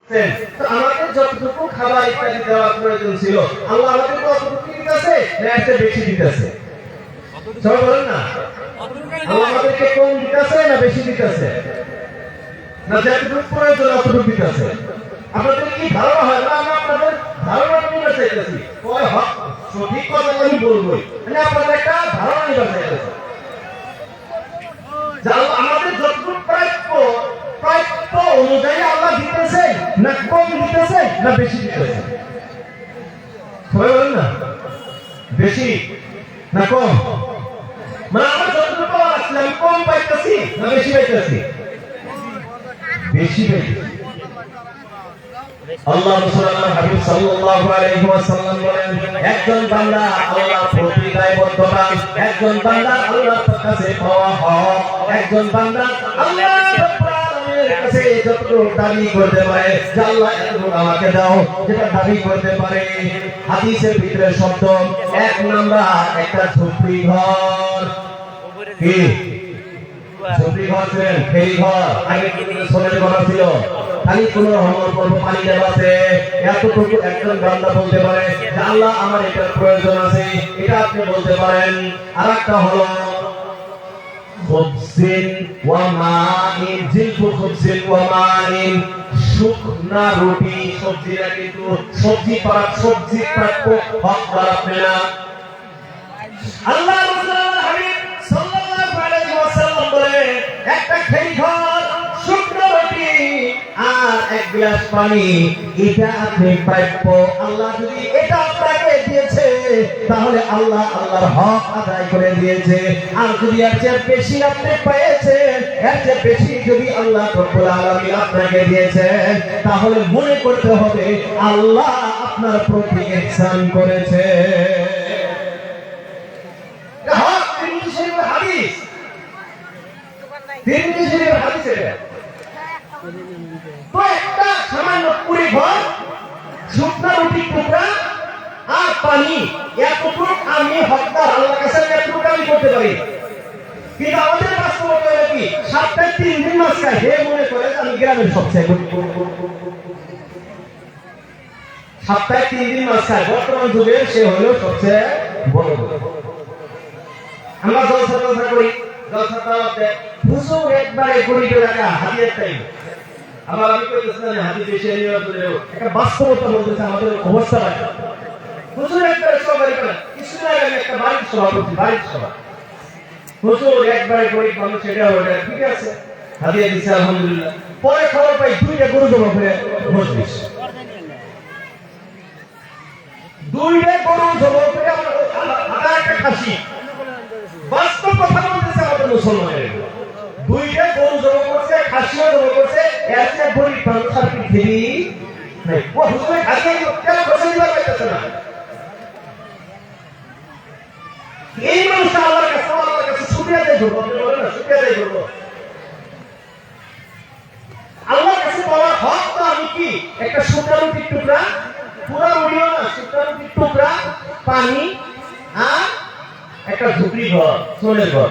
তো আমাদের যতটুকু খাবার ইত্যাদি দেওয়ার প্রয়োজন ছিল আল্লাহ আমাদের কতটুকু দিতেছে না একটা বেশি দিতেছে? সবাই বলেন না, আল্লাহ আমাদেরকে কম দিতেছে না বেশি দিতেছে? না যতটুকু প্রয়োজন অতটুকু দিতেছে। আপনাদের কি ধারণা হয় না আমরা আপনাদের ধারণা নিতে চাইতেছি? সঠিক কথা আমি বলবোই, মানে আপনাদের একটা ধারণা নিতে চাইতেছি যে আমাদের যতটুকু প্রাপ্য অনুযায়ী আল্লাহ দিতেছে না কম দিতেছে না বেশি দিতেছে? সবাই বলেন না, বেশি না কম? মানে আমরা যতটুকু পাওয়া আসলে আমি কম পাইতেছি না বেশি পাইতেছি? বেশি পাইতেছি। আল্লাহ রাসূল আল্লাহর হাবিব সাল্লাল্লাহু আলাইহি ওয়াসাল্লাম বলেন, একজন বান্দা আল্লাহর প্রতি দায়বদ্ধতা, একজন বান্দা আল্লাহর কাছে পাওয়া হক, একজন বান্দা আল্লাহ রাব্বুল আলামিনের কাছে যতটুকু দাবি করতে পারে যে আল্লাহ এতটুকু আমাকে দাও, যেটা দাবি করতে পারে। হাদিসের ভিতরে শব্দ এক নাম্বার একটা ঝুপড়ি ঘর। কি ঝুপড়ি ঘর ছিলেন? ফেরি ঘর আগে কিন্তু সোনার ঘর ছিল, খালি কোন রহমত করবো পানি দেওয়াতে এতটুকু একজন বান্দা বলতে পারে যে আল্লাহ আমার এটার প্রয়োজন আছে, এটা আপনি বলতে পারেন। আর একটা হলো খুবসিন ওয়া মাইন, জিলফু খুবসিন ওয়া মাইন, শুকনা রুটি, সবজিরা কিন্তু সবজি প্রাপ্য হকদার আপনি না। আল্লাহ রাসূল হাবিব সাল্লাল্লাহু আলাইহি ওয়াসাল্লাম বলে একটা খেই ঘর, শুকনো রুটি আর এক গ্লাস পানি, এটা আপনি প্রাপ্য। আল্লাহ যদি এটা আপনাকে দিয়েছে তাহলে আল্লাহ আল্লাহর হক আদায় করে দিয়েছে। আর যদি এর চেয়ে বেশি আপনি পেয়েছেন, এর চেয়ে বেশি যদি আল্লাহ রব্বুল আলামিন আপনাকে দিয়েছেন, তাহলে মনে করতে হবে আল্লাহ আপনার প্রতি ইহসান করেছে। হাদিস তিরমিজির হাদিসে তো একটা সামান্য পুরি ঘর, শুকনা রুটি টুকরা আর পানি, এতটুকু আমি হকদার আল্লাহর কাছে, এতটুকু আমি করতে পারি। কিন্তু আমাদের বাস্তবতা কি? সপ্তাহে 3 দিন মাছ খাই, হে মনে করে আমি গ্রামের সবচেয়ে গরিব। সপ্তাহে 3 দিন মাছ খাই, বর্তমান যুগে সে হলো সবচেয়ে বড়। আমরা জলসা করি, জলসাতে হুজুর একবারে গরিব এলাকা হাদিয়ার টাইম। আবার আমি কইতেছিলাম হাদিস এসে নিয়ে চলেও একটা বাস্তবতা বলতেছে আমাদের অবস্থা। হুজুর একবারে সবাই করে কিছুদিন আগে আমি একটা বাড়ির সভা করছি, বাড়ির সভা। হুজুর একবারে গরিব মানুষ, এটা ওটা ঠিক আছে, হাদিয়া দিচ্ছে আলহামদুলিল্লাহ। পরে খবর পাই 2টা গরু জমা করে মজলিস, 2টা গরু জমা করে আমরা একটা খাসি। বাস্তব কথা বলতেছে আমাদের মুসলমানের, 2টা গরু জমা করছে, খাসিও জমা করছে, এর চেয়ে গরিব মানুষ আর পৃথিবী নাই। ও হুজুরে খাসি কেন বসে দিবার পাইতেছে না? এই মানুষ আল্লাহর কাছে শুকরিয়া আদায় করবো, আপনি বলেন না শুকরিয়া আদায় করবো। আল্লাহর কাছে পাওয়ার হক তো আমি কি একটা শুকনা রুটির টুকরা, পুরা রুটিও না, শুকনা রুটির টুকরা, পানি আর একটা ঝুপড়ি ঘর, সোনের ঘর।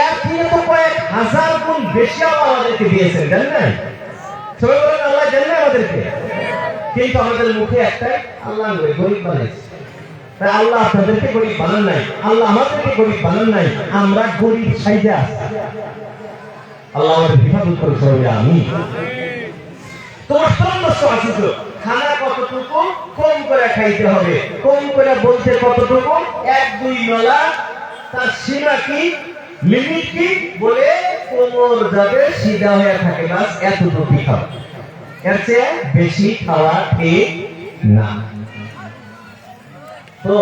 এর থেকে তো কয়েক হাজার গুণ বেশি আল্লাহ আমাদেরকে দিয়েছেন, জানেন না? সবাই বলেন আল্লাহ জানেন আমাদেরকে। কিন্তু আমাদের মুখে একটাই আল্লাহ গরিব বানাইছে। তাই আল্লাহ আপনাদেরকে গরিব বানান নাই, আল্লাহ আমাদেরকে গরিব বানান নাই, আমরা গরিব সাইজে আছি। আল্লাহ আমাদের হেফাজত করে সবাই আমি। তোমার পরামর্শ আছে তো খানা কতটুকু কম করে খাইতে হবে, কম করে বলতে কতটুকু, 1-2 নলা, তার সীমা কি, লিমিট কি, বলে কোমর যাবে সিধা হয়ে থাকে, বাস এতটুকু খাওয়া, এর চেয়ে বেশি খাওয়া ঠিক না। তো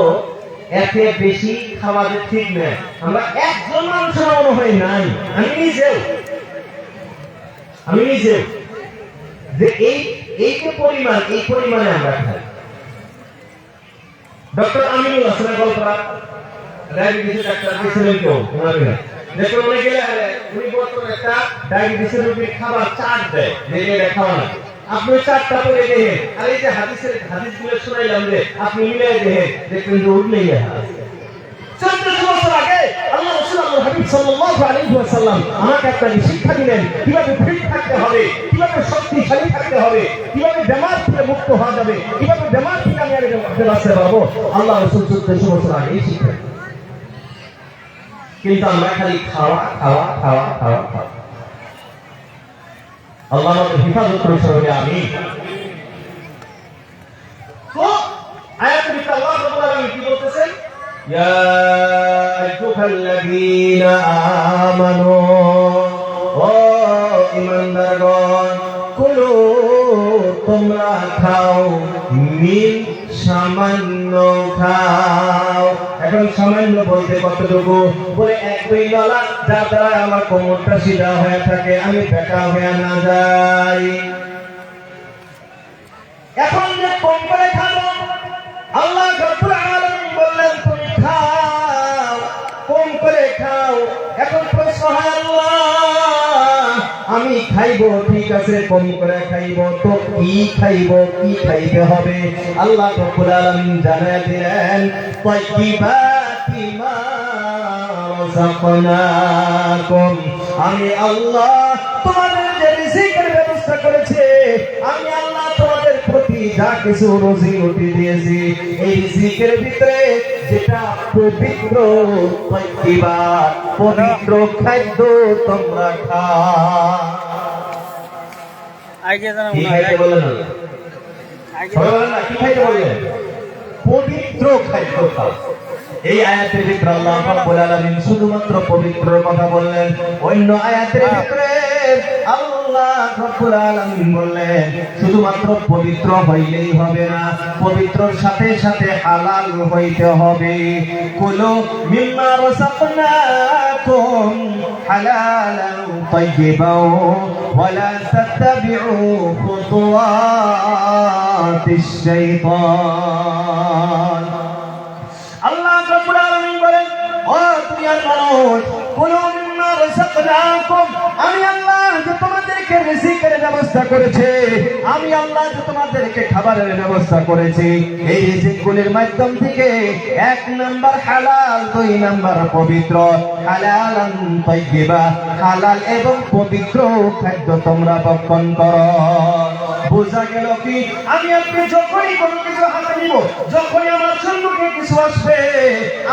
এতে বেশি খাওয়া যে ঠিক নয়। আমরা একজন মানুষের মনে হয় নাই, আমি নিজেও যে এই পরিমাণ, এই পরিমাণে আমরা খাই। ডক্টর আমিনুল হাসানের গল্পরা ডায়াবেটিসের ডাক্তার ছিলেন কেউ দেখুন, উনি গেলে উনি বর্তমানে একটা ডায়াবেটিসের রোগীর খাবার চার্ট দেয়, এটা খাওয়া না। আপনি চারটা করে দেখেন, আর এই যে হাদিসগুলো শোনাইলাম রে, আপনি মিলাই দেখেন, দেখবেন যে উঠলেই 1400 বছর আগে আল্লাহ রাসূল আল্লাহর হাবিব সাল্লাল্লাহু আলাইহি ওয়াসাল্লাম আমাকে একটা শিক্ষা দিলেন কিভাবে ফিট থাকতে হবে, কিভাবে শক্তিশালী থাকতে হবে, কিভাবে বেমার থেকে মুক্ত হওয়া যাবে, কিভাবে বেমার থেকে আমি বাঁচতে পারবো। আল্লাহ রাসূল 1400 বছর আগেই শিক্ষা। কিন্তু আমরা খালি খাওয়া খাওয়া খাওয়া খাওয়া খাওয়া। আল্লাহ আমাদের হেফাজত করে সবাই আমিন। তো আয়াতের ভিতরে আল্লাহ রাব্বুল আলামিন কি বলতেছেন? ইয়া আইয়ুহাল্লাযীনা আমানু, ও ঈমানদারগণ, কুলু, তোমরা খাও, মিন, সামান্য খাও। এখন সামান্য বলতে কতটুকু? বলে 1-2 ডলা, যার দ্বারা আমার কোমরটা সিধা হয়ে থাকে, আমি বেকা হয়ে না যাই। এখন যে কম করে খাবো, আল্লাহ রাব্বুল আলামিন বললেন তুমি খাও, কম করে খাও। এখন প্রশ্ন হয়, আল্লাহ আমি খাইবো, ঠিক আছে কম করে খাইবো, তো কি খাইবো, কি খাইতে হবে? আল্লাহ রাব্বুল আলামিন জানায় দিলেন, তাইয়্যিবাতি মা রাযাকনাকুম, আমি আল্লাহ তোমাদের যে রিজিকের ব্যবস্থা করেছে, আমি আল্লাহ তোমাদের প্রতি যা কিছু রুজি রুটি দিয়েছি, এই রিজিকের ভিতরে যেটা পবিত্র, তাইয়্যিবাত, পবিত্র খাদ্য তোমরা খাও। আগে জানা কি খাইতে বলেন? আগে বলেন না কি খাইতে বলেন? পবিত্র খাদ্য খাও। এই আয়াতের ভিতরে আল্লাহ রাব্বুল আলামিন শুধুমাত্র পবিত্রর কথা বললেন। অন্য আয়াতের ভিতরে আল্লাহ রাব্বুল আলামিন বললেন শুধুমাত্র পবিত্র হইলেই হবে না, পবিত্রর সাথে সাথে হালাল হইতে হবে। কুলু মিম্মা রাযাকনাকুম হালালান তাইয়্যিবান ওয়া লা তাত্তাবিউ খুতুওয়াতিশ শাইতান। আল্লাহ রাব্বুল আলামিন বলেন, ও দুনিয়ার মানুষ, কুলু মিম্মা রাযাকনাকুম, আমি আল্লাহ যে তোমাদেরকে রিজিকের ব্যবস্থা করেছে, আমি আল্লাহ যে তোমাদেরকে খাবারের ব্যবস্থা করেছি, এই রিজিকগুলির মাধ্যম থেকে 1 নাম্বার হালাল, 2 নাম্বার পবিত্র। হালালান তাইয়্যিবা, হালাল এবং পবিত্র খাদ্য তোমরা ভক্ষণ করো। বোঝা গেল কি? আমি আপনি যখনই কোনো কিছু হাতে নিব, যখনই আমার সম্মুখে কিছু আসবে,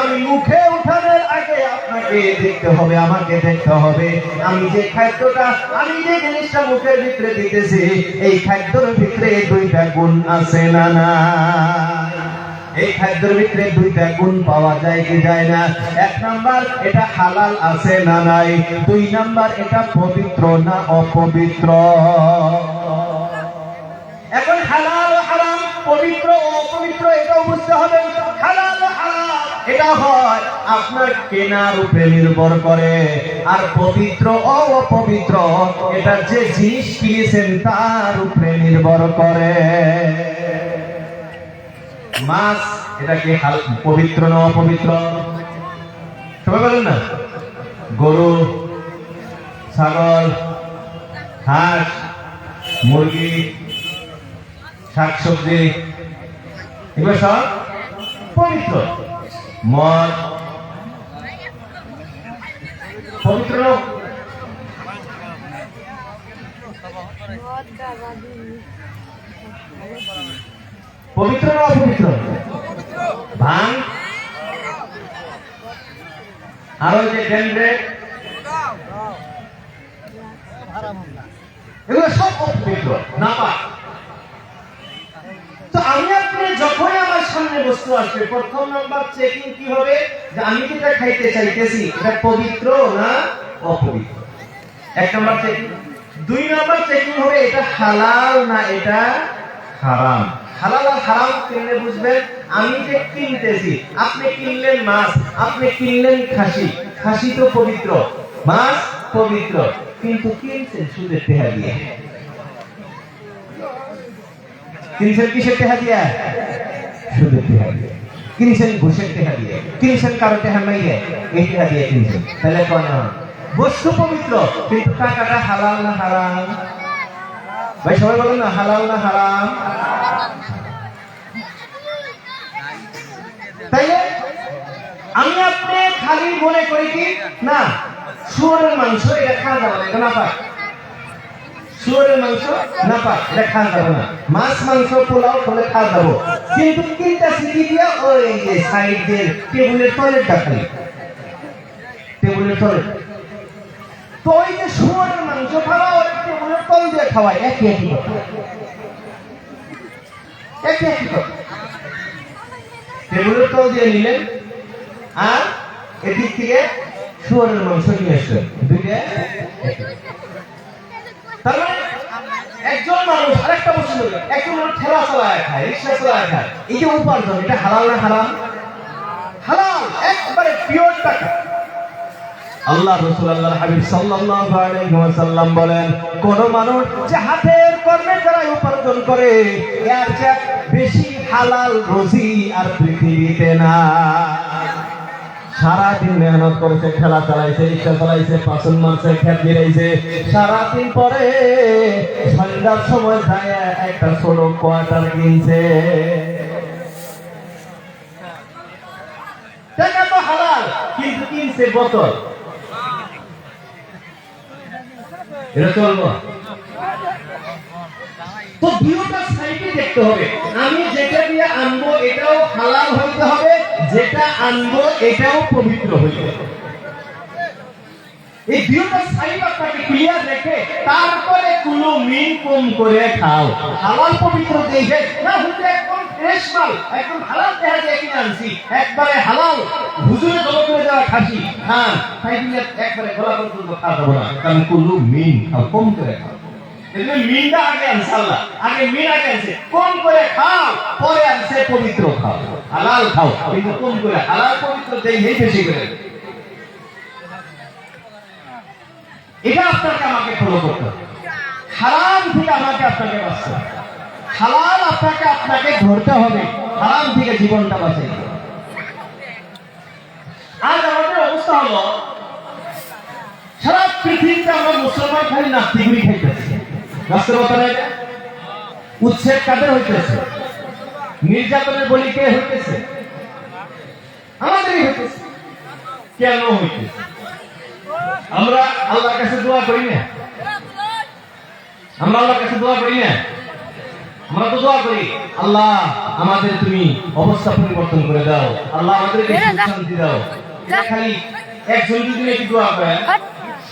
আমি মুখে উঠানোর আগে আপনাকে দেখতে হবে, আমাকে দেখতে হবে আমি যে খাদ্যটা, আমি যে জিনিসটা মুখের ভিতরে দিতেছি, এই খাদ্যের ভিতরে 2টা গুণ আছে না না? এই খাদ্যের ভিতরে 2টা গুণ পাওয়া যায় কি যায় না? 1 নাম্বার এটা হালাল আছে না নাই, 2 নাম্বার এটা পবিত্র না অপবিত্র। এখন হালাল ও হারাম, পবিত্র ও অপবিত্র এটাও বুঝতে হবে। হালাল ও হারাম এটা হয় আপনার কেনার উপরে নির্ভর করে, আর পবিত্র ও অপবিত্র এটা যে জিনিস কিনেছেন তার উপরে নির্ভর করে। মাছ এটা কি পবিত্র না অপবিত্র? সবাই বলেন না। গরু, ছাগল, হাঁস, মুরগি, শাকসবজি এগুলো সব পবিত্র। মদ পবিত্র, পবিত্র না অপবিত্র? ভাঙ আর ওই যে ডেন্ড্রেট এগুলো সব অপবিত্র নাপাক। তো আমি আপনি যখনই আমার সামনে বস্তু আসবে, প্রথম নাম্বার চেকিং কি হবে? যে আমি যেটা খাইতে চাইতেছি এটা পবিত্র না অপবিত্র, 1 নাম্বার চেকিং। 2 নাম্বার চেকিং হবে এটা হালাল না এটা হারাম। হালাল আর হারাম কিনলে বুঝবেন, আমি যে কিনতেছি, আপনি কিনলেন মাছ, আপনি কিনলেন খাসি, খাসি তো পবিত্র, মাছ পবিত্র, কিন্তু কিনছেন সুদের টাকা দিয়ে। কিনছেন কিসের টাকা দিয়া? সুদের টাকা দিয়ে। কিনছেন ঘুষের টাকা দিয়ে, কিনছেন কারো টাকা মাইরে, এই টাকা দিয়ে কিনছেন। তাহলে কোন বস্তু পবিত্র, কিন্তু টাকাটা হালাল না হারাম? ভাই সবাই বলেন না, হালাল না হারাম? তাইলে আমি আপনি খালি মনে করি কি না শুয়োরের মাংস এটা খাওয়া যাবে না, এটা না পায়। শুয়োরের মাংস না পায়, এটা খাওয়া যাবে না। মাছ মাংস পোলাও করে খাওয়া যাবো, কিন্তু তিনটা সিটি দিয়ে ওই যে সাইড দিয়ে টেবিলের টয়লেট খালি, টেবিলের টয়লেট। তো ওই যে শুয়োরের মাংস খাওয়া ওই টেবিলের তল দিয়ে খাওয়ায়, একই একই কথা, একই একই কথা। টেবিলের তল দিয়ে নিলেন আর এদিক থেকে শুয়োরের মাংস নিয়ে আসলেন, দুইটা। তার মানে একজন মানুষ আরেকটা বস্তু বলবে, একজন মানুষ ঠেলা চালায় খায়, রিক্সা চালায় খায়, এই যে উপার্জন, এটা হালাল না হারাম? হালাল, একবারে পিওর টাকা। আল্লাহ রাসূল আল্লাহর হাবিব সাল্লাল্লাহু আলাইহি ওয়াসাল্লাম বলেন, কোন মানুষ যে হাতের কর্মে দ্বারা উপার্জন করে এর চেয়ে বেশি হালাল রুজি আর পৃথিবীতে না। সারাদিন মেহনত করেছে, খেলা চালাইছে, রিক্সা চালাইছে, পাচন মারছে, খেত গিরাইছে, সারাদিন পরে সন্ধ্যার সময় যায় একটা ছোট কোয়ার্টার কিনছে, টাকা তো হালাল, কিন্তু কিনছে বোতল, এটা চলবো? তো দুইটা সাইডে দেখতে হবে। আমি যেটা দিয়ে আনবো এটাও হালাল হইতে হবে, যেটা আনবো এটাও পবিত্র হইতে হবে। এই দুইটা সাইড আপনাকে ক্লিয়ার রেখে তারপরে কোনো মিন কম করে খাও। হালাল পবিত্র দেখে না হইতে একদম ফ্রেশ মাল, একদম হালাল দেখা যায় কিনে আনছি, একবারে হালাল হুজুরে জমা করে দেওয়া খাসি, হ্যাঁ তাই দিলে একবারে গলা পর্যন্ত খাওয়া যাবো না, কারণ কোনো মিন খাও, কম করে খাও। মিনটা আগে আনছে আল্লাহ, আগে মিন আগে আনছে, কম করে খাও, পরে আনছে পবিত্র খাও, হালাল খাও, কিন্তু কম করে। হালাল পবিত্র দেখেই বেশি করে। এটা আপনাকে আমাকে ফলো করতে হবে। হারাম থেকে আমাকে আপনাকে বাঁচতে হবে, হালাল আপনাকে ধরতে হবে, হারাম থেকে জীবনটা বাঁচাইতে হবে। আজ আমাদের অবস্থা হলো সারা পৃথিবীতে আমরা মুসলমান খালি নাস্তিগুলি খাইতেছি। বাস্তবতা উচ্ছেদ কাদের হইতেছে, নির্যাতনের বলি কে হইতেছে? আমাদেরই হইতেছে। কেন হইতেছে? আমরা আল্লাহর কাছে দোয়া করি না? আমরা আল্লাহর কাছে দোয়া করি না? আমরা তো দোয়া করি, আল্লাহ আমাদের তুমি অবস্থা পরিবর্তন করে দাও, আল্লাহ আমাদেরকে শান্তি দাও। খালি একজন যদি নাকি দোয়া করে,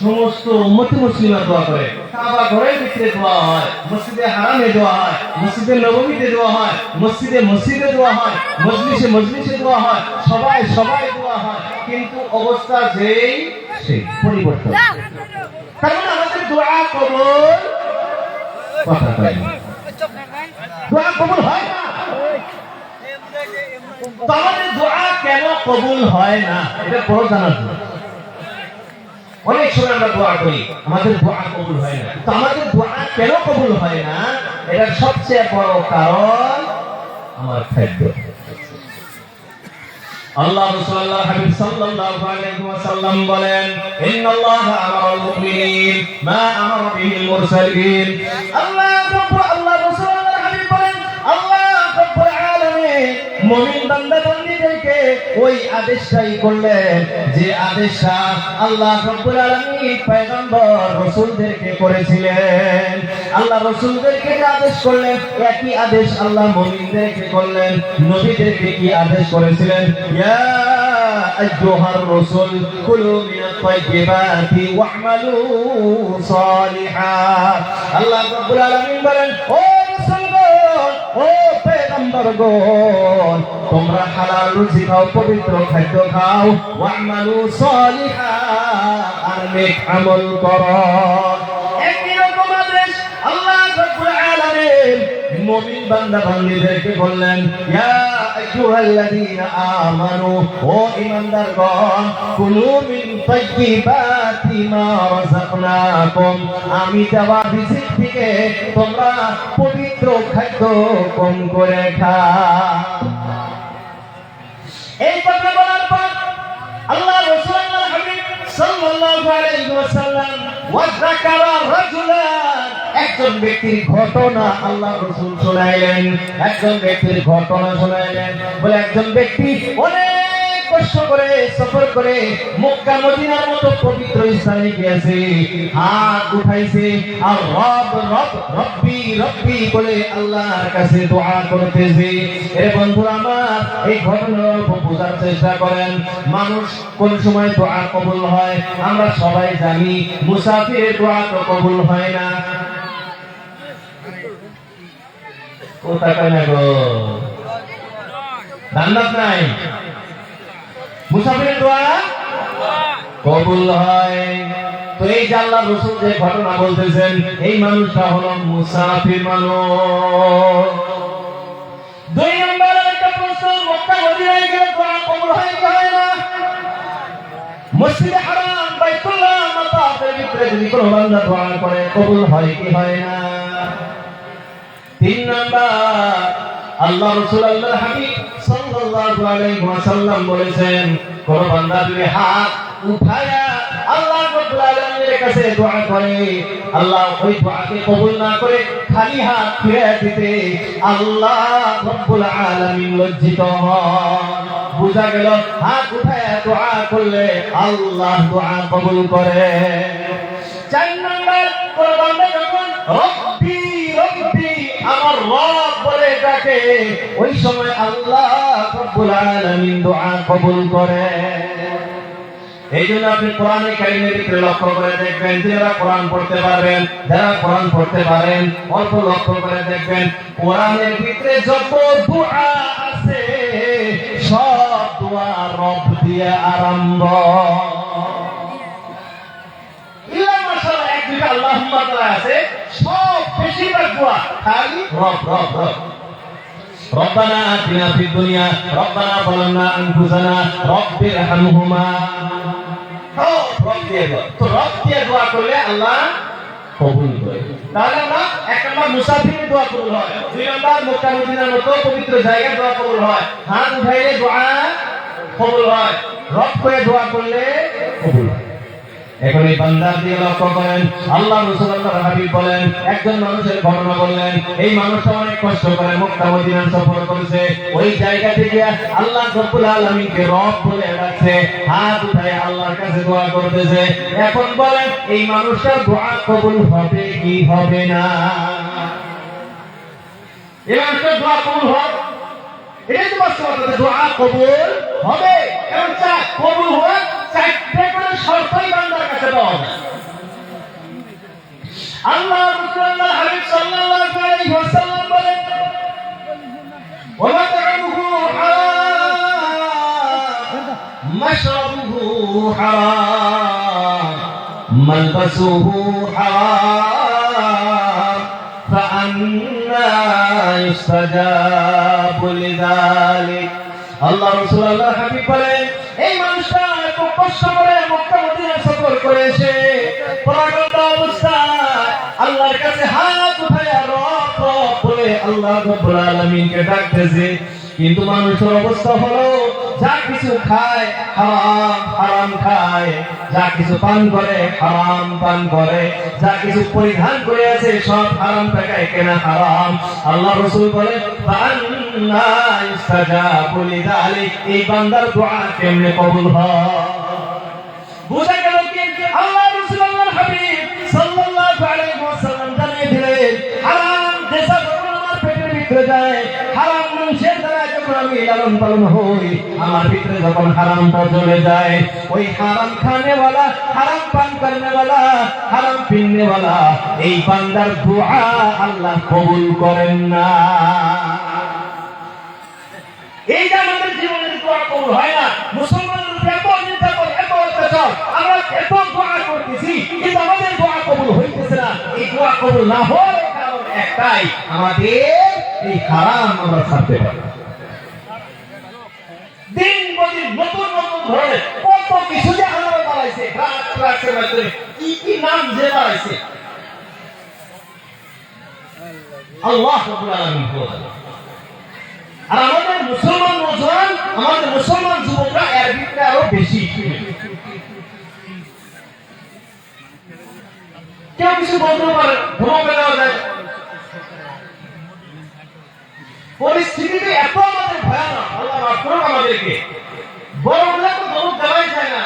সমস্ত উম্মতে মুসলিমা দোয়া করে। কাবা ঘরের ভিতরে দোয়া হয়, মসজিদে হারামে দোয়া হয়, মসজিদে নববীতে দোয়া হয়, মসজিদে দোয়া হয়, মজলিসে দোয়া হয়, সবাই দোয়া হয়, কিন্তু অবস্থা যেই সেই পরিবর্তন। তার মানে আমাদের দোয়া কবুল, কথা কয় না, দোয়া কবুল হয় না। তো আমাদের দোয়া কেন কবুল হয় না এটা বড় জানার জন্য। অনেক সময় আমরা দোয়া করি, আমাদের দোয়া কবুল হয় না। তো আমাদের দোয়া কেন কবুল হয় না এটার সবচেয়ে বড় কারণ আমার খাদ্য। আল্লাহ রাসূলুল্লাহ হাবিব সাল্লাল্লাহু আলাইহি ওয়াসাল্লাম বলেন, ইন্নাল্লাহা আমারাল মুমিনিন মা আমারা বিহিল মুরসালিন। আল্লাহ রাসূলুল্লাহ হাবিব বলেন, আল্লাহ রাব্বুল আলামিন মুমিন বান্দা-বান্দীদেরকে ওই আদেশটাই করলেন যে আদেশটা আল্লাহ রাব্বুল আলামিন পয়গম্বর রাসূলদেরকে করেছিলেন। আল্লাহ রাসূলদেরকে যে আদেশ করলেন একই আদেশ আল্লাহ মুমিনদেরকে করলেন। নবীদেরকে কি আদেশ করেছিলেন? ইয়া আইয়ুহার রাসূল কুলু মিনাত তাইয়্যিবাতি ওয়া'মালু সালিহান। আল্লাহ রাব্বুল আলামিন বলেন, ও রাসূলগণ, ও পয়গম্বরগণ, তোমরা হালাল রুজি খাও, পবিত্র খাদ্য খাও, ওয়া'মালু সালিহান, আর নেক আমল করো। একই রকম আদেশ আল্লাহ রাব্বুল আলামিন মুমিন বান্দা-বান্দীদেরকে বললেন, ইয়া আইয়ুহাল্লাযীনা আমানু, ও ঈমানদারগণ, কুলু মিন তাইয়্যিবাতি মা রাযাকনাকুম, আমি দেওয়া রিজিক থেকে তোমরা পবিত্র খাদ্য কম করে খাও। এই কথা বলার পর আল্লাহ রাসূলুল্লাহ হাবিব সাল্লাল্লাহু আলাইহি ওয়াসাল্লাম ওয়াযাকারা রাজুলান, একজন ব্যক্তির ঘটনা আল্লাহ রাসূল শোনাইলেন। একজন ব্যক্তির ঘটনা শোনাইলেন, বলে একজন ব্যক্তি অনেক কষ্ট করে সফর করে মক্কা মদিনার মতো পবিত্র স্থানে গিয়েছে, হাত উঠাইছে আর রব রব রব্বি রব্বি বলে আল্লাহর কাছে দোয়া করতেছে। এ বন্ধুরা আমার, এই ঘটনা বোঝার চেষ্টা করেন। মানুষ কোন সময় দোয়া কবুল হয় আমরা সবাই জানি, মুসাফিরের দোয়া তো কবুল হয় না। কোথা কয় না গো, ধান্দাত নাই, মুসাফিরের দোয়া কবুল হয়। তো এই যে আল্লাহ রাসূল যে ঘটনা বলতেছেন, এই মানুষটা হলো মুসাফির মানুষ। দুই নম্বর একটা প্রশ্ন, মক্কা মদিনায় গিয়ে দোয়া কবুল হয় কি হয় না? মসজিদে হারাম বাইতুল্লাহ মাতাফের ভিতরে যদি কোনো বান্দা দোয়া করে কবুল হয় কি হয় না? তিন নম্বর, আল্লাহ রাসূল আল্লাহর হাবিব সাল্লাল্লাহু আলাইহি ওয়াসাল্লাম বলেছেন, কোন বান্দা যদি হাত উঠায়া আল্লাহ রাব্বুল আলামিনের কাছে দোয়া করে, আল্লাহ ওই দোয়াকে কবুল না করে খালি হাত ফিরিয়ে দিতে আল্লাহ রাব্বুল আলামিন লজ্জিত হন। বুঝা গেল, হাত উঠায়া দোয়া করলে আল্লাহ দোয়া কবুল করে। চার নম্বর, কোন বান্দা যখন রব্বি রব্বি আমার রব বলে ডাকে, ওই সময় আল্লাহ রাব্বুল আলামিন দোয়া কবুল করে। এই জন্য আপনি কোরআনে কারিমের ভিতরে লক্ষ্য করে দেখবেন, যারা কোরআন পড়তে পারবেন, যারা কোরআন পড়তে পারেন অল্প লক্ষ্য করে দেখবেন, কোরআনের ভিতরে যত দোয়া আছে সব দোয়া রব দিয়ে আরম্ভ। ইল্লা মাশাআল্লাহ এক দুইটা আল্লাহুম্মা তাআলা আছে, সব বেশিরভাগ দোয়া খালি রব রব রব। রব্বানা আতিনা ফিদ দুনিয়া রব্বানা যালামনা আনফুসানা রব্বিরহামহুমা। রব দিয়ে দোয়া, তো রব দিয়ে দোয়া করলে আল্লাহ কবুল করে। তাহলে আমরা এক নম্বর মুসাফিরের দোয়া কবুল হয়, দুই নম্বর মক্কা মদিনার মতো পবিত্র জায়গায় দোয়া কবুল হয়, হাত উঠাইলে দোয়া কবুল হয়, রব করে দোয়া করলে কবুল হয়। এখন এই বান্দা দিয়ে লক্ষ্য করেন, আল্লাহ রাসূল আল্লাহর হাবিব বলেন, একজন মানুষের ঘটনা বললেন, এই মানুষটা অনেক কষ্ট করে মক্কা মদিনা সফর করেছে, ওই জায়গা থেকে আল্লাহ রাব্বুল আলামিনকে রব বলে ডাকছে, হাত উঠায় আল্লাহর কাছে দোয়া করতেছে। এখন বলেন, এই মানুষটার দোয়া কবুল হবে কি হবে না? এই মানুষটার দোয়া কবুল হবে, এই তো বাস্তবতা, দোয়া কবুল হবে। এবং কবুল হয় চারটে করে শর্তই বান্দার কাছে পাওয়া যায়। আল্লাহ রাসূল আল্লাহর হাবিব সাল্লাল্লাহু আলাইহি ওয়াসাল্লাম বলেন, ওয়া মাতআমুহু হারাম মাশরাবুহু হারাম মালবাসুহু হারাম ফাআন্না ইস্তাজাবু লিযালিক। আল্লাহ রাসূল আল্লাহর হাবিব বলেন, এই মানুষটা এত কষ্ট করে মক্কা মদিনা সফর করেছে, পরাগত অবস্থায় আল্লাহর কাছে হাত উঠায় রব রব বলে আল্লাহ রাব্বুল আলামিনকে ডাকতেছে, কিন্তু মানুষের অবস্থা হলো যা কিছু খায় হারাম হারাম খায়, যা কিছু পান করে হারাম পান করে, যা কিছু পরিধান করে আছে সব হারাম টাকায় কেনা হারাম। আল্লাহ রাসূল বলেন, ফাআন্না ইস্তাজাবু লিযালিক, এই বান্দার দোয়া কেমনে কবুল হয়? বুঝা গেল কি? আল্লাহ রাসূল আল্লাহর হাবিব সাল্লাল্লাহু আলাইহি ওয়াসাল্লাম জানিয়ে দিলেন, হারাম যেসা যখন আমার পেটের ভিতরে যায়, হারাম মানুষের দ্বারা যখন আমি লালন পালন হই, আমার ভিতরে যখন হারামটা চলে যায়, ওই হারাম খানেওয়ালা, হারাম পান করনেওয়ালা, হারাম পিননেওয়ালা এই বান্দার দোয়া আল্লাহ কবুল করেন না। এই যে আমাদের জীবনের দোয়া কবুল হয় না, মুসলমানদের উপরে এত নির্যাতন, এত অত্যাচার, আমরা এত দোয়া করতেছি কিন্তু আমাদের দোয়া কবুল হইতেছে না। এই দোয়া কবুল না হওয়ার কারণ একটাই, আমাদের এই হারাম আমরা ছাড়তে পারি। দিন প্রতিদিন নতুন নতুন ধরনের কত কিছু যে আমরা বাড়াইছে, ড্রাগসের মাধ্যমে কি কি নাম যে বাড়াইছে, আল্লাহ রাব্বুল আলামিন বলেন। আর আমাদের মুসলমান নওজোয়ান, আমাদের মুসলমান যুবকরা এর ভিতরে আরো বেশি। কেউ কিছু বলতে পারে, ধমকে দেওয়া যায়, পরিস্থিতিতে এত আমাদের ভয়ানক, আল্লাহ মাফ করুন আমাদেরকে, বড়গুলা তো ধমক দেওয়াই যায় না,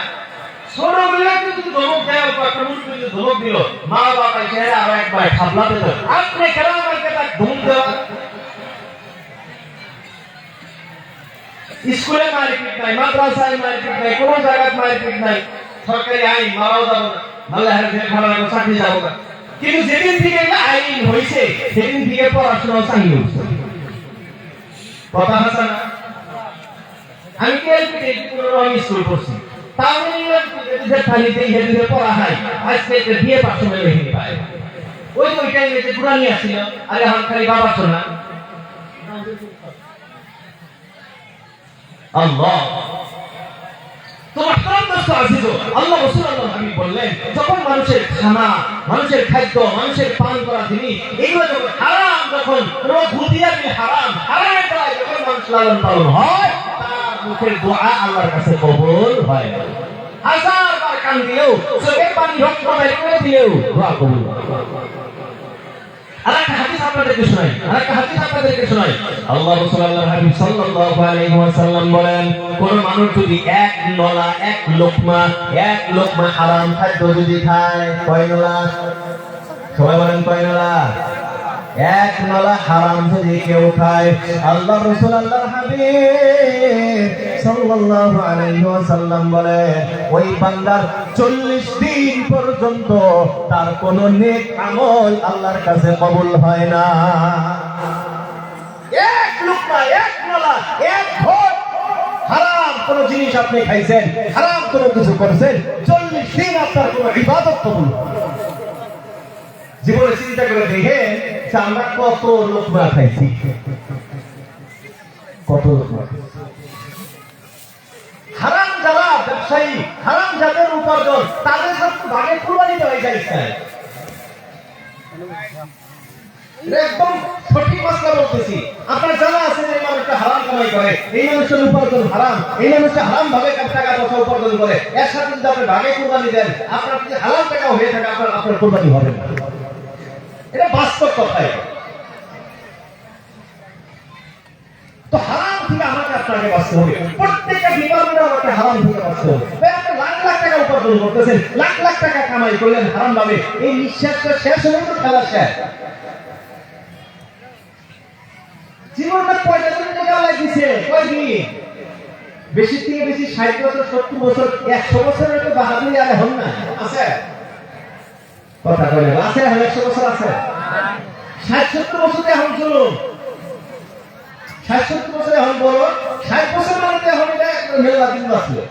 ছোটগুলাকে যদি ধমক দেয়, একটা মুরগি যদি ধমক দিল, মা বাবা চেহারা আরো একবার খাবলা পেত, আপনি কেন আমাকে তার ধমক দেওয়া? স্কুলে মারপিট নাই, মাদ্রাসায় মারপিট নাই, কোনো জায়গায় মারপিট নাই, সরকারি আইন মারাও যাবো না, মারলে হারে ভালো লাগবে, চাকরি যাবো না। কিন্তু যেদিন থেকে আইন হয়েছে সেদিন থেকে পড়াশোনা চাকরি হচ্ছে, কথা আছে না? আমি স্কুল করছি, পড়া হয় আজকে দিয়ে পাঁচশো মেলে পায়, ওই টাইমে যে পুরানি আসছিল, আরে আমার খালি বাবা শোনা আল্লাহ। আল্লাহ রাসূল আল্লাহ হাবিব বললেন, যখন মানুষের খানা, মানুষের খাদ্য, মানুষের পান করা জিনিস এগুলো যখন হারাম, যখন হারাম হারামের দ্বারা যখন মানুষ লালন পালন হয়, তার মুখের দোয়া আল্লাহর কাছে কবুল হয়। হাজার বার কান দিলেও, চোখের পানি রক্ত বের করে দিলেও দোয়া কবুল হয়। আরেকটা হাদিস আপনাদেরকে শোনাই, আল্লাহ রাসূল আল্লাহর হাবিব সাল্লাল্লাহু আলাইহি ওয়াসাল্লাম বলেন, কোন মানুষ যদি এক নলা, এক লোকমা হারাম খাদ্য যদি খায়, কয় নলা? সবাই বলেন কয় নলা? এক নলা হারাম যদি কেউ খায়, আল্লাহ রাসূল আল্লাহর হাবিব সাল্লাল্লাহু আলাইহি ওয়াসাল্লাম বলে, ওই বান্দার 40 দিন পর্যন্ত তার কোন নেক আমল আল্লাহর কাছে কবুল হয় না। এক লোকমা, এক নলা, এক ঘট হারাম কোন জিনিস আপনি খাইছেন, হারাম কোন কিছু করছেন, 40 দিন আপনার কোন ইবাদত কবুল হয় না। জীবনে চিন্তা করে দেখেন যে আমরা কত লোকমা খাইছি, কত লোকমা হারাম যারা ব্যবসায়ী, হারাম যাদের উপার্জন, তাদের সাথে ভাগে কুরবানি দেওয়া যায়। একদম সঠিক মাসলা বলতেছি। আপনার জানা আছে যে এই মানুষটা হারাম কামাই করে, এই মানুষের উপার্জন হারাম, এই মানুষটা হারাম ভাবে টাকা পয়সা উপার্জন করে, এর সাথে যদি আপনি ভাগে কুরবানি দেন, আপনার যদি হালাল টাকা হয়ে থাকে, আপনার কুরবানি হবে না। এটা বাস্তব কথা। তো হারাম থেকে আমাকে আপনাকে বাঁচতে হবে, প্রত্যেকটা ডিপার্টমেন্টে আমাকে হারাম থেকে বাঁচতে হবে। আপনি লাখ লাখ টাকা উপার্জন করতেছেন, লাখ লাখ টাকা কামাই করলেন হারাম ভাবে, এই নিঃশ্বাসটা শেষ হলে তো খেলা শেষ। জীবনটা কয়টা দিন টাকা লাগিয়েছে, কয়দিন? বেশি থেকে বেশি 60 বছর, 70 বছর, 100 বছরের তো বাহাদুরি আর হন না আছে, কথা কয় না আছে, 100 বছর আছে, 60-70 বছর এখন চলুন, 60-70 বছর এখন বড়, 60 বছর মানে এখন এটা মেলা দিন বাঁচলো।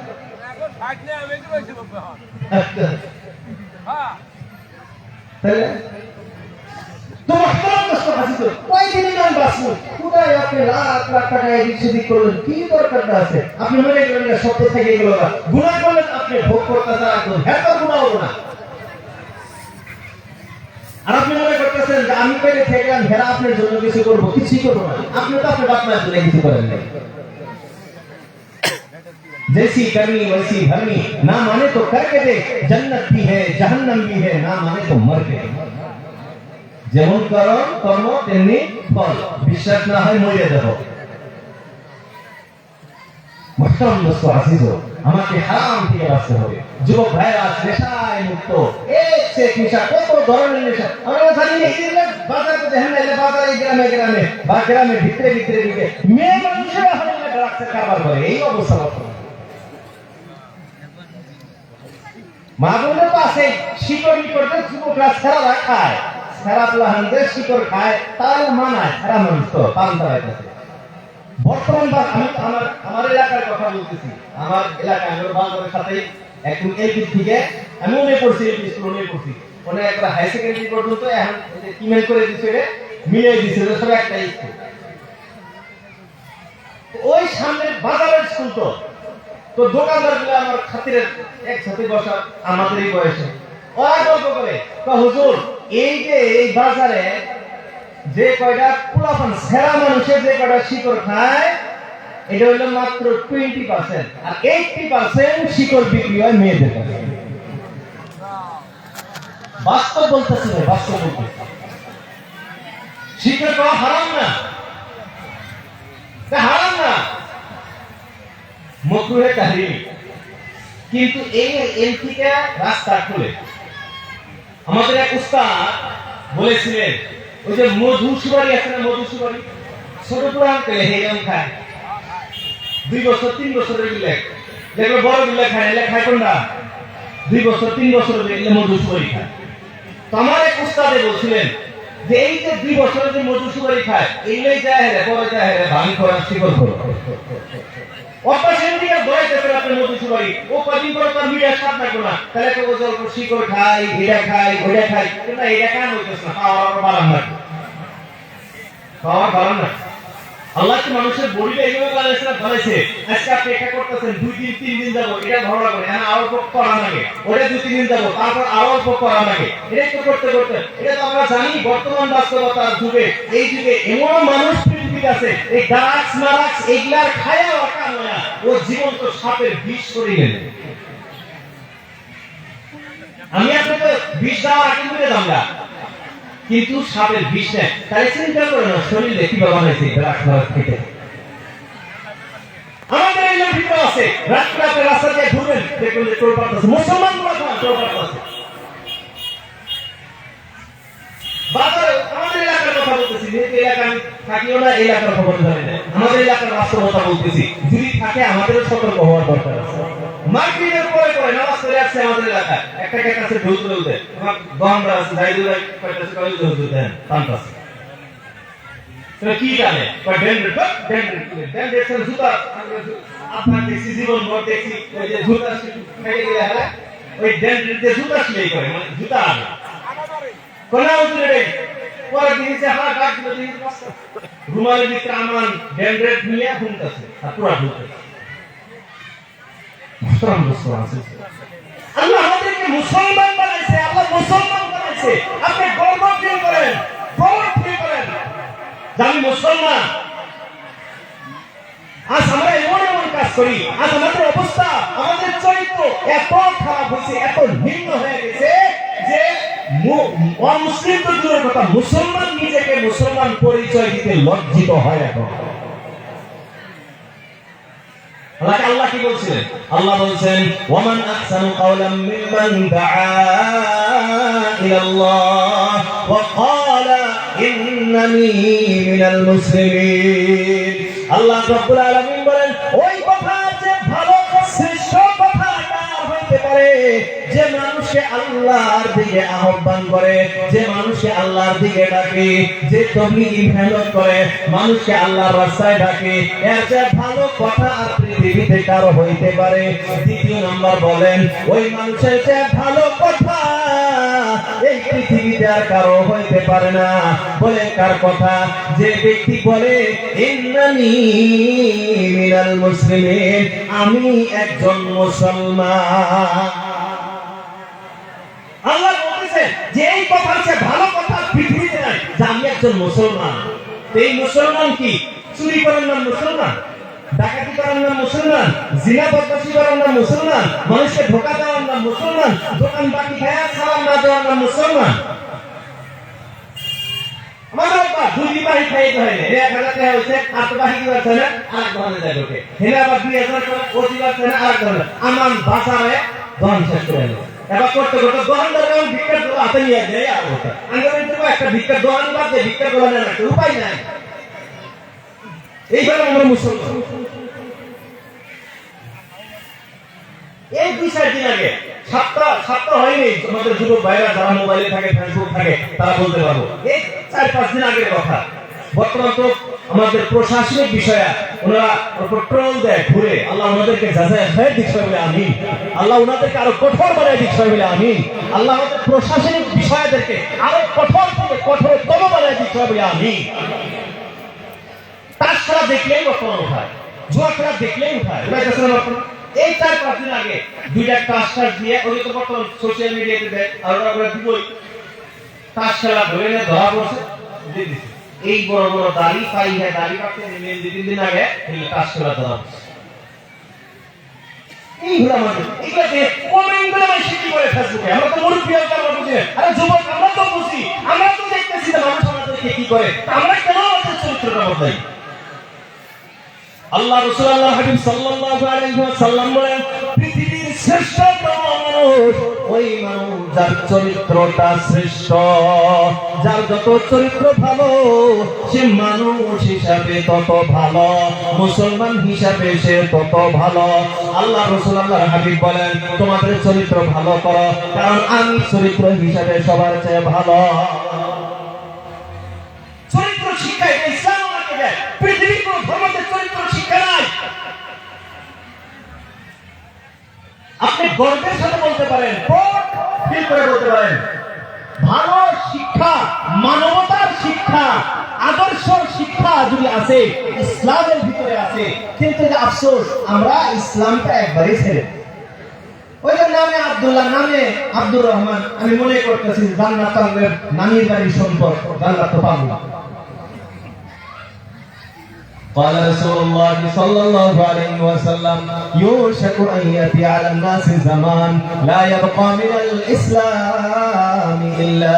আপনি মনে করেন সত্য থেকে এগুলো গুণা করলেন, আপনি ভোগ করতে গুণা। আর আপনি মনে করতেছেন যে আমি পেলে থেকে হেরা আপনার জন্য কিছু করবো, কিছুই করবো না। আপনি তো আপনার বাপ মায়ের জন্য কিছু করেন না। जैसी करनी वैसी भरनी, ना माने तो करके दे, जन्नत भी है जहन्नम भी है, ना माने तो मर के। যেমন করো কর্ম তেমনি ফল, বিশ্বাস না হয় মরে যাবো। মুহতারাম দোস্ত আজিজ, আমাকে হারাম থেকে বাঁচতে হবে। যুবক ভাইরা নেশায় মুক্ত, এক সে নেশা, কত ধরনের নেশা আমরা জানি না। এই বাজারে দেখেন না, বাজারে গ্রামে গ্রামে বা গ্রামের ভিতরে ভিতরে ভিতরে মেয়ে মানুষের হারাম রাখতে কারবার করে, এই অবস্থা বর্তমানে। মা বোনের তো আছে, শিকড়ি করতে যুবকরা ছেড়া খায়, ছেড়া প্লাহানদের শিকড় খায়, তাহলে মানায়, ছেড়া মানুষ তো পালন করাইতেছে। বর্তমান আমার এলাকার কথা বলতেছি, আমার এলাকায় আমার বান্ধবের সাথে একটু এই দিক থেকে আমি মনে করছি, স্কুলে পড়ছি, মানে একটা হাই সেকেন্ডারি পর্যন্ত এখন ইমেল করে দিচ্ছে, মিলিয়ে দিচ্ছে সব একটাই স্কুল। ওই সামনে বাজারের স্কুল, তো দোকানদার গুলো আমার খাতিরের এক সাথে বসা, আমাদের এই বয়সে ওরা গল্প করে, হুজুর এই যে এই বাজারে যে কয়টা পুরাতন সেরা মানুষের যে কয়টা শিকড় খায়, এটা হইল মাত্র 20%, আর 80% শিকড় বিক্রি হয় মেয়েদের কাছে। বাস্তব বলতেছি, বাস্তব বলতেছি। শিকড় খাওয়া হারাম না, হারাম না। মকরুহে তাহরিমি, কিন্তু এই এমপিকে রাস্তা খুলে আমাদের এক উস্তাদ বলেছিলেন, ওই যে মধু সুপারি আছে না, মধু সুপারি ছোট পুরান পেলে হেরাম খায় 2 বছর 3 বছরের গিলে, যেগুলো বড় গিলে খায়, এলে খায় কোনটা 2 বছর 3 বছরের গিলে মধু সুপারি খায়। তো আমার এক উস্তাদে বলছিলেন যে এই যে 2 বছরের যে মধু সুপারি খায়, এইগুলোই যায় হেরে পরে যায় হেরে ভাঙ করা শিকড় করো অপারেশন দিকে দয়াতে করে আপনি মধু সুপারি ও কদিন পরে তার মিডিয়া সাথ থাকবে না, তাহলে তো ও জল শিকড় খাই, এটা খাই, ওটা খাই, কিন্তু এটা কেন হইতেছে না, খাওয়ার বাড়ান না, খাওয়ার বাড়ান না। আল্লাহ কি মানুষের বডিটা এইভাবে বানাইছে না বানাইছে, আজকে আপনি এটা করতেছেন 2 দিন 3 দিন যাবো, এটা ধরা করে এখন আরো করা লাগে, ওটা 2 3 দিন যাবো, তারপর আরো করা লাগে, এটা তো করতে করতে, এটা তো আমরা জানি বর্তমান বাস্তবতার যুগে, এই যুগে এমন মানুষ পৃথিবীতে আছে এই ড্রাগস মারাক্স এগুলার খায়া ওটা নয়া ও জীবন্ত সাপের বিষ করে গেল। আমি আপনাকে বিষ দেওয়া আগে বলে দামলা, কিন্তু সাপের বিষ নেই, তাই চিন্তা করে না শরীরে কিভাবে বানাইছে ড্রাগস মারাক্স খেতে। আমাদের এই ভিতরে আছে রাস্তাতে রাস্তা দিয়ে ঘুরবেন দেখবেন যে টোল পাড়া আছে, মুসলমান গুলো টোল পাড়া আছে। বাজারে আমাদের এলাকার কথা বলতেছি, যেহেতু এলাকা আমি থাকিও না, এলাকার খবর জানি না, আমাদের এলাকার বাস্তবতা বলতেছি, যদি থাকে আমাদেরও সতর্ক হওয়ার দরকার আছে। মাগরিবের পরে পরে নামাজ পড়ে আসছে আমাদের এলাকায়, একটা কাছে ঢোল তুলে উঠে আমার দমরা আছে দাইদুল কয়টাছে কয় ঢোল তুলে দেন পান্তাছে, তো কি জানে কয় ডেন্ড্রেট ডেন্ড্রেট জুতা আপনার দেখছি জীবন ভর দেখছি ওই যে জুতা ফেলে গেলে হলে ওই ডেন্ড্রেট দিয়ে জুতা সেলাই করে, মানে জুতা আনে কোনা উঠে রে পরে দিয়েছে হাত গাছ দিলে দিয়েছে কষ্ট রুমালের ভিতরে আমার ডেন্ড্রেট নিয়ে ঘুমতেছে আর পুরা ঢুকতেছে। আল্লাহ আমাদেরকে মুসলমান বানাইছে, আল্লাহ মুসলমান বানাইছে, আপনি গর্ব ফিল করেন, গর্ব ফিল করেন যে আমি মুসলমান। আজ আমরা এমন এমন কাজ করি, আজ আমাদের অবস্থা, আমাদের চরিত্র এত খারাপ হয়েছে, এত নিম্ন হয়ে গেছে যে অমুসলিম তো দূরের কথা, মুসলমান নিজেকে মুসলমান পরিচয় দিতে লজ্জিত হয় এখন। আল্লাহ কি বলছিলেন? আল্লাহ বলছেন ওয়ামান আহসানু কাওলাম মিম্মান দাআ ইলাল্লাহ ওয়া ক্বালা ইন্নানি মিনাল মুসলিমিন। আল্লাহ রাব্বুল আলামিন বলেন ওই কথা যে ভালো শ্রেষ্ঠ কথা কার হইতে পারে যে মানুষকে আল্লাহর দিকে আহ্বান করে, যে মানুষকে আল্লাহর দিকে ডাকে, যে তাবলীগ মেহনত করে, মানুষকে আল্লাহর রাস্তায় ডাকে, এর চেয়ে ভালো কথা আর পৃথিবীতে কারো হইতে পারে? দ্বিতীয় নাম্বার বলেন ওই মানুষের চেয়ে ভালো কথা এই পৃথিবীতে আর কারো হইতে পারে না। বলে কার কথা? যে ব্যক্তি বলে ইন্নানি মিনাল মুসলিমিন, আমি একজন মুসলমান। আল্লাহ বলতেছেন যে এই কথার চেয়ে ভালো কথা পৃথিবীতে নাই, যে আমি একজন মুসলমান। এই মুসলমান কি? চুরি করার নাম মুসলমান, ডাকাতি করার নাম মুসলমান, জিনা বদমাশি করার নাম মুসলমান, মানুষকে ধোঁকা দেওয়ার নাম মুসলমান, দোকান বাকি খায়া সালাম না দেওয়ার নাম মুসলমান। আমাদের বাবা দুই বাড়ি খাইতে হয় না, 1000 টাকা হয়েছে আর তো বাকি দিবার না, আর ধরনের যায় লোকে হেলে আবার 2000 টাকা ও দিবার না, আর ধরনের আমার বাসায় ধন শেষ করে নেবে। এবার করতে করতে দোকানদার যখন ভিক্ষার দোকান হাতে নিয়ে যায়, আর কথা আঙ্গলের তো একটা ভিক্ষার দোকান বাদ দিয়ে ভিক্ষার দোকানের একটা উপায় নাই। এইভাবে আমরা মুসলমান। এই 2-4 দিন আগে সপ্তাহ হয়নি, আমাদের যুবক ভাইরা যারা মোবাইলে থাকে, ফেসবুক থাকে, তারা বলতে পারবো এই 4-5 দিন আগের কথা। বর্তমান তো আমাদের প্রশাসনিক বিষয়া ওনারা ট্রোল দেয় ঘুরে, আল্লাহ ওনাদেরকে যাচাই খায়ের দিক বলে আমিন, আল্লাহ ওনাদেরকে আরো কঠোর বানায় দিক বলে আমিন, আল্লাহ আমাদের প্রশাসনিক বিষয়াদেরকে আরো কঠোরতম বানায় দিক বলে আমিন। তার খেলা দেখলেই বর্তমান উঠায়, জুয়া খেলা দেখলেই উঠায়, এই 4-5 দিন আগে 2টা টাস্টার দিয়ে ওই তো বর্তমান সোশ্যাল মিডিয়াতে দেয়, আর ওরা দিবই তাস খেলা ধরে নিয়ে ধরা পড়ছে, দিয়ে দিচ্ছে এই বড় বড় দাড়ি পাই হ্যাঁ দাড়ি কাটতে নিয়ে 2-3 দিন আগে এই তাস খেলা ধরা পড়ছে। এইগুলো আমাদের এগুলোতে কমেন্টগুলো আমি শিখি করে ফেসবুকে, আমরা তো মুরব্বি হতে আমরা বুঝি, আরে যুবক আমরা তো বুঝি, আমরা তো দেখতেছি যে মানুষ আমাদেরকে কি করে, আমরা কেন আমাদের চরিত্রটা বদলাই? আল্লাহ রাসূল আল্লাহর হাবিব সাল্লাল্লাহু আলাইহি ওয়াসাল্লাম বলেন পৃথিবীর শ্রেষ্ঠতম মানুষ ওই মানুষ যার চরিত্রটা শ্রেষ্ঠ, যার যত চরিত্র ভালো সে মানুষ হিসাবে তত ভালো, মুসলমান হিসাবে সে তত ভালো। আল্লাহ রাসূল আল্লাহর হাবিব বলেন তোমাদের চরিত্র ভালো করো, কারণ আমি চরিত্র হিসাবে সবার চেয়ে ভালো। চরিত্র শিক্ষা এটা ইসলাম আমাকে দেয়, পৃথিবীর কোন ধর্মতে চরিত্র শিক্ষা নাই। আপনি গর্বের সাথে বলতে পারেন, ফিল করে বলতে পারেন, ভালো শিক্ষা, মানবতার শিক্ষা, আদর্শ শিক্ষা যদি আছে ইসলামের ভিতরে আছে, কিন্তু যে আফসোস আমরা ইসলামটা একবারই ছেড়ে, ওই যে নামে আব্দুল্লাহ, নামে আব্দুর রহমান, আমি মনে করতেছি জান্নাত আমাদের নানির বাড়ির সম্পদ, জান্নাত পাবো। قال رسول الله صلى الله عليه وسلم يوشك أن يأتي على الناس زمان لا يبقى من الإسلام إلا